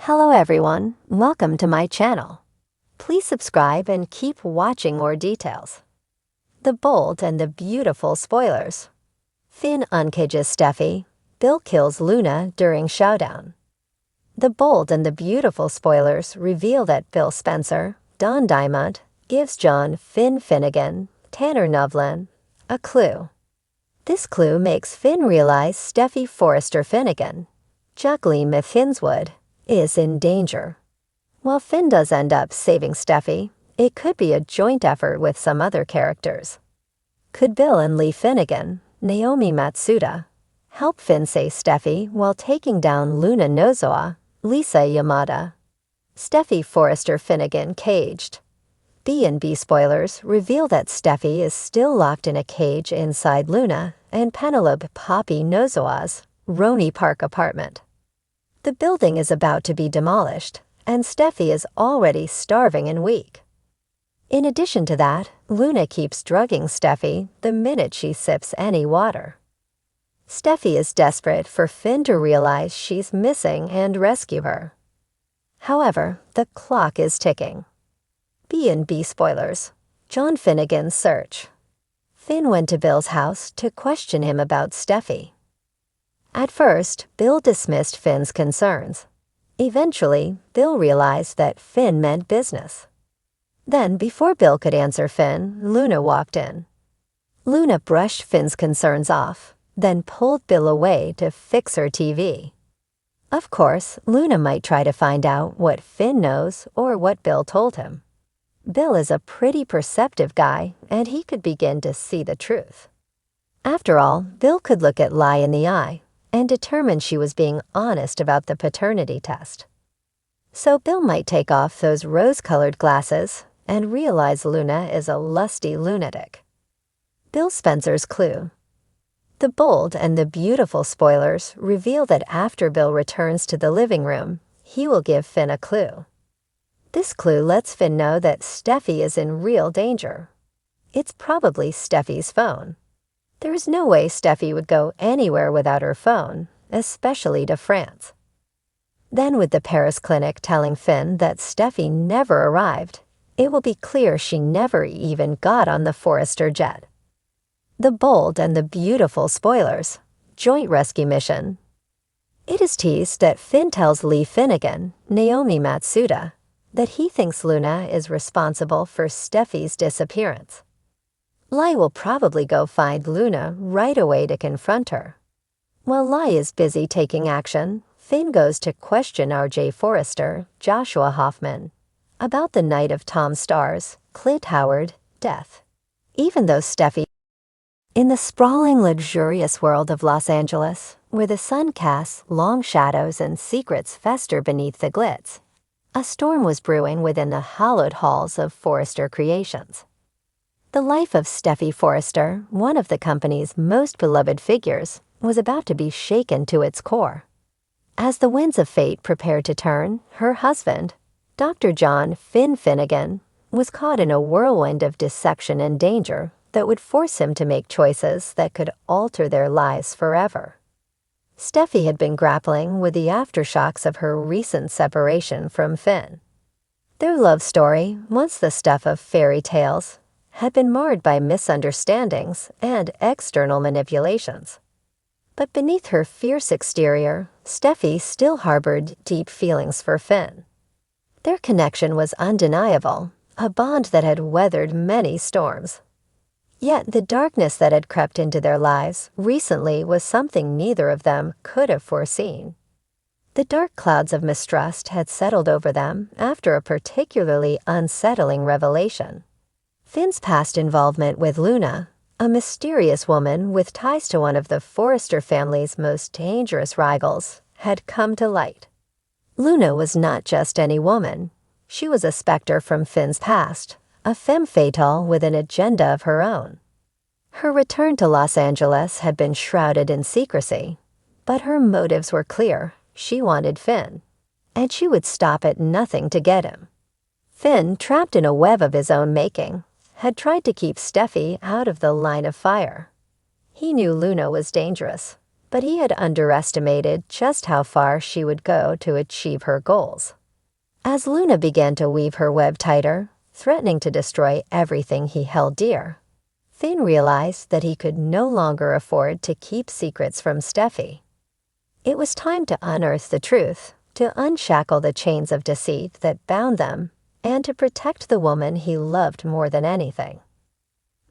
Hello everyone, welcome to my channel. Please subscribe and keep watching more details. The bold and the beautiful spoilers. Finn uncages Steffy. Bill kills Luna during Showdown. The bold and the beautiful spoilers reveal that Bill Spencer, Don Diamond, gives John Finn Finnegan, Tanner Novlan, a clue. This clue makes Finn realize Steffy Forrester Finnegan, Jacqueline Finswood, is in danger. While Finn does end up saving Steffy, it could be a joint effort with some other characters. Could Bill and Lee Finnegan, Naomi Matsuda, help Finn save Steffy while taking down Luna Nozoa, Lisa Yamada? Steffy Forrester Finnegan caged. B&B spoilers reveal that Steffy is still locked in a cage inside Luna and Penelope Poppy Nozoa's Roni Park apartment. The building is about to be demolished, and Steffy is already starving and weak. In addition to that, Luna keeps drugging Steffy the minute she sips any water. Steffy is desperate for Finn to realize she's missing and rescue her. However, the clock is ticking. B&B spoilers. John Finnegan's search. Finn went to Bill's house to question him about Steffy. At first, Bill dismissed Finn's concerns. Eventually, Bill realized that Finn meant business. Then, before Bill could answer Finn, Luna walked in. Luna brushed Finn's concerns off, then pulled Bill away to fix her TV. Of course, Luna might try to find out what Finn knows or what Bill told him. Bill is a pretty perceptive guy, and he could begin to see the truth. After all, Bill could look at Lie in the eye and determine she was being honest about the paternity test. So Bill might take off those rose-colored glasses and realize Luna is a lusty lunatic. Bill Spencer's clue. The bold and the beautiful spoilers reveal that after Bill returns to the living room, he will give Finn a clue. This clue lets Finn know that Steffy is in real danger. It's probably Steffy's phone. There is no way Steffy would go anywhere without her phone, especially to France. Then with the Paris clinic telling Finn that Steffy never arrived, it will be clear she never even got on the Forrester jet. The bold and the beautiful spoilers. Joint rescue mission. It is teased that Finn tells Lee Finnegan, Naomi Matsuda, that he thinks Luna is responsible for Steffy's disappearance. Lai will probably go find Luna right away to confront her. While Lai is busy taking action, Finn goes to question R.J. Forrester, Joshua Hoffman, about the night of Tom Starr's, Clint Howard, death. Even though Steffy... In the sprawling, luxurious world of Los Angeles, where the sun casts long shadows and secrets fester beneath the glitz, a storm was brewing within the hallowed halls of Forrester Creations. The life of Steffy Forrester, one of the company's most beloved figures, was about to be shaken to its core. As the winds of fate prepared to turn, her husband, Dr. John Finn Finnegan, was caught in a whirlwind of deception and danger that would force him to make choices that could alter their lives forever. Steffy had been grappling with the aftershocks of her recent separation from Finn. Their love story, once the stuff of fairy tales, had been marred by misunderstandings and external manipulations. But beneath her fierce exterior, Steffy still harbored deep feelings for Finn. Their connection was undeniable, a bond that had weathered many storms. Yet the darkness that had crept into their lives recently was something neither of them could have foreseen. The dark clouds of mistrust had settled over them after a particularly unsettling revelation. Finn's past involvement with Luna, a mysterious woman with ties to one of the Forrester family's most dangerous rivals, had come to light. Luna was not just any woman. She was a specter from Finn's past, a femme fatale with an agenda of her own. Her return to Los Angeles had been shrouded in secrecy, but her motives were clear. She wanted Finn, and she would stop at nothing to get him. Finn, trapped in a web of his own making, had tried to keep Steffy out of the line of fire. He knew Luna was dangerous, but he had underestimated just how far she would go to achieve her goals. As Luna began to weave her web tighter, threatening to destroy everything he held dear, Finn realized that he could no longer afford to keep secrets from Steffy. It was time to unearth the truth, to unshackle the chains of deceit that bound them, and to protect the woman he loved more than anything.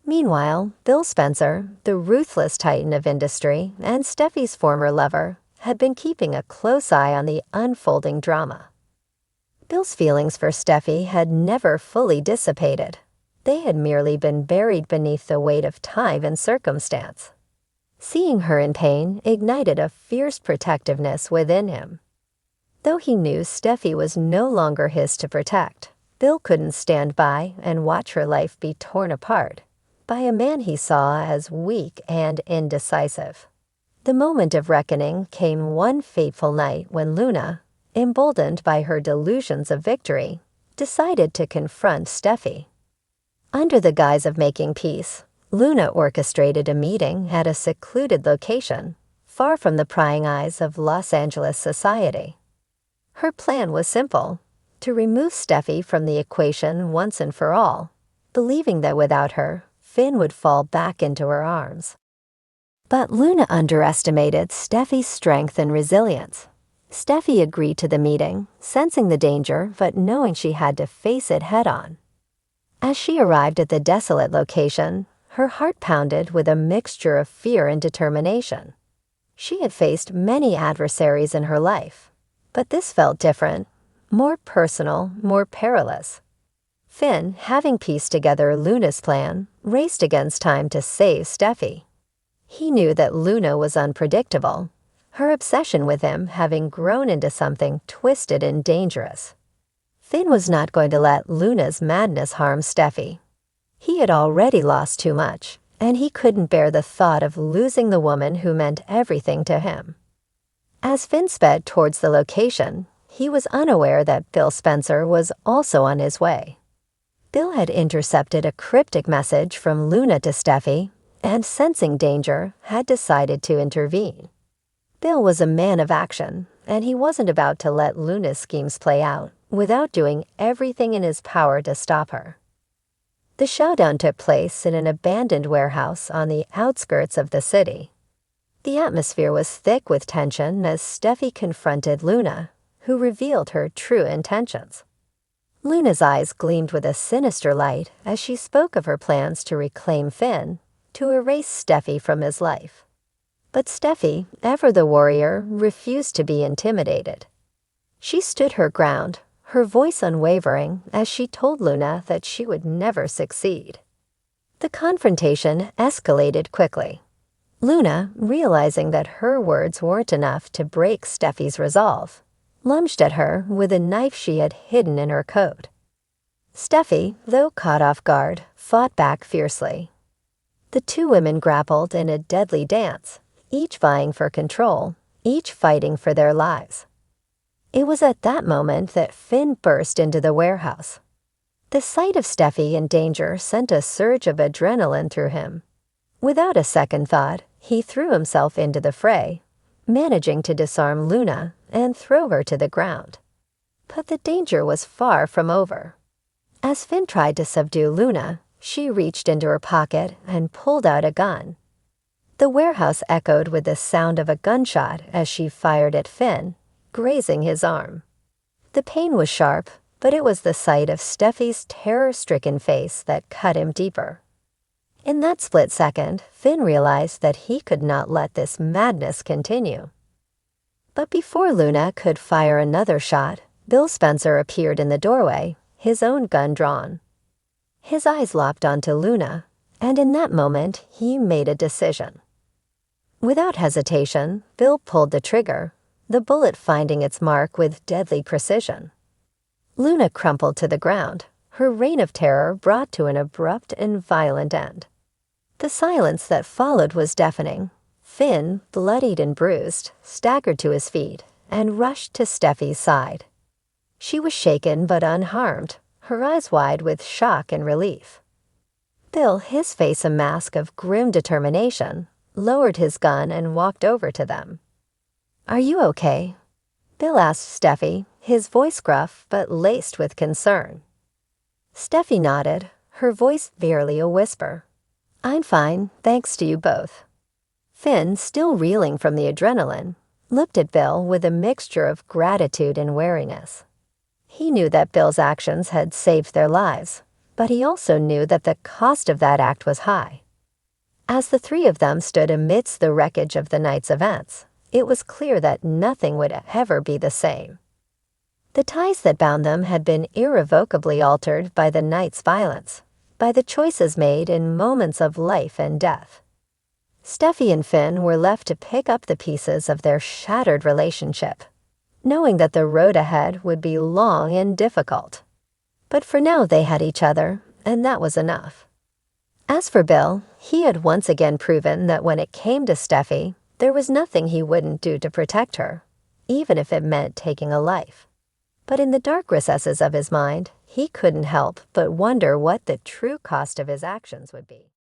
Meanwhile, Bill Spencer, the ruthless titan of industry and Steffy's former lover, had been keeping a close eye on the unfolding drama. Bill's feelings for Steffy had never fully dissipated. They had merely been buried beneath the weight of time and circumstance. Seeing her in pain ignited a fierce protectiveness within him. Though he knew Steffy was no longer his to protect, Bill couldn't stand by and watch her life be torn apart by a man he saw as weak and indecisive. The moment of reckoning came one fateful night when Luna, emboldened by her delusions of victory, decided to confront Steffy. Under the guise of making peace, Luna orchestrated a meeting at a secluded location, far from the prying eyes of Los Angeles society. Her plan was simple: to remove Steffy from the equation once and for all, believing that without her, Finn would fall back into her arms. But Luna underestimated Steffy's strength and resilience. Steffy agreed to the meeting, sensing the danger but knowing she had to face it head-on. As she arrived at the desolate location, her heart pounded with a mixture of fear and determination. She had faced many adversaries in her life, but this felt different, more personal, more perilous. Finn, having pieced together Luna's plan, raced against time to save Steffy. He knew that Luna was unpredictable, her obsession with him having grown into something twisted and dangerous. Finn was not going to let Luna's madness harm Steffy. He had already lost too much, and he couldn't bear the thought of losing the woman who meant everything to him. As Finn sped towards the location, he was unaware that Bill Spencer was also on his way. Bill had intercepted a cryptic message from Luna to Steffy, and sensing danger, had decided to intervene. Bill was a man of action, and he wasn't about to let Luna's schemes play out without doing everything in his power to stop her. The showdown took place in an abandoned warehouse on the outskirts of the city. The atmosphere was thick with tension as Steffy confronted Luna, who revealed her true intentions. Luna's eyes gleamed with a sinister light as she spoke of her plans to reclaim Finn, to erase Steffy from his life. But Steffy, ever the warrior, refused to be intimidated. She stood her ground, her voice unwavering as she told Luna that she would never succeed. The confrontation escalated quickly. Luna, realizing that her words weren't enough to break Steffy's resolve, lunged at her with a knife she had hidden in her coat. Steffy, though caught off guard, fought back fiercely. The two women grappled in a deadly dance, each vying for control, each fighting for their lives. It was at that moment that Finn burst into the warehouse. The sight of Steffy in danger sent a surge of adrenaline through him. Without a second thought, he threw himself into the fray, managing to disarm Luna and throw her to the ground. But the danger was far from over. As Finn tried to subdue Luna, she reached into her pocket and pulled out a gun. The warehouse echoed with the sound of a gunshot as she fired at Finn, grazing his arm. The pain was sharp, but it was the sight of Steffy's terror-stricken face that cut him deeper. In that split second, Finn realized that he could not let this madness continue. But before Luna could fire another shot, Bill Spencer appeared in the doorway, his own gun drawn. His eyes locked onto Luna, and in that moment he made a decision. Without hesitation, Bill pulled the trigger, the bullet finding its mark with deadly precision. Luna crumpled to the ground, her reign of terror brought to an abrupt and violent end. The silence that followed was deafening. Finn, bloodied and bruised, staggered to his feet and rushed to Steffy's side. She was shaken but unharmed, her eyes wide with shock and relief. Bill, his face a mask of grim determination, lowered his gun and walked over to them. "Are you okay?" Bill asked Steffi, his voice gruff but laced with concern. Steffi nodded, her voice barely a whisper. "I'm fine, thanks to you both." Finn, still reeling from the adrenaline, looked at Bill with a mixture of gratitude and wariness. He knew that Bill's actions had saved their lives, but he also knew that the cost of that act was high. As the three of them stood amidst the wreckage of the night's events, it was clear that nothing would ever be the same. The ties that bound them had been irrevocably altered by the night's violence, by the choices made in moments of life and death. Steffi and Finn were left to pick up the pieces of their shattered relationship, knowing that the road ahead would be long and difficult. But for now they had each other, and that was enough. As for Bill, he had once again proven that when it came to Steffi, there was nothing he wouldn't do to protect her, even if it meant taking a life. But in the dark recesses of his mind, he couldn't help but wonder what the true cost of his actions would be.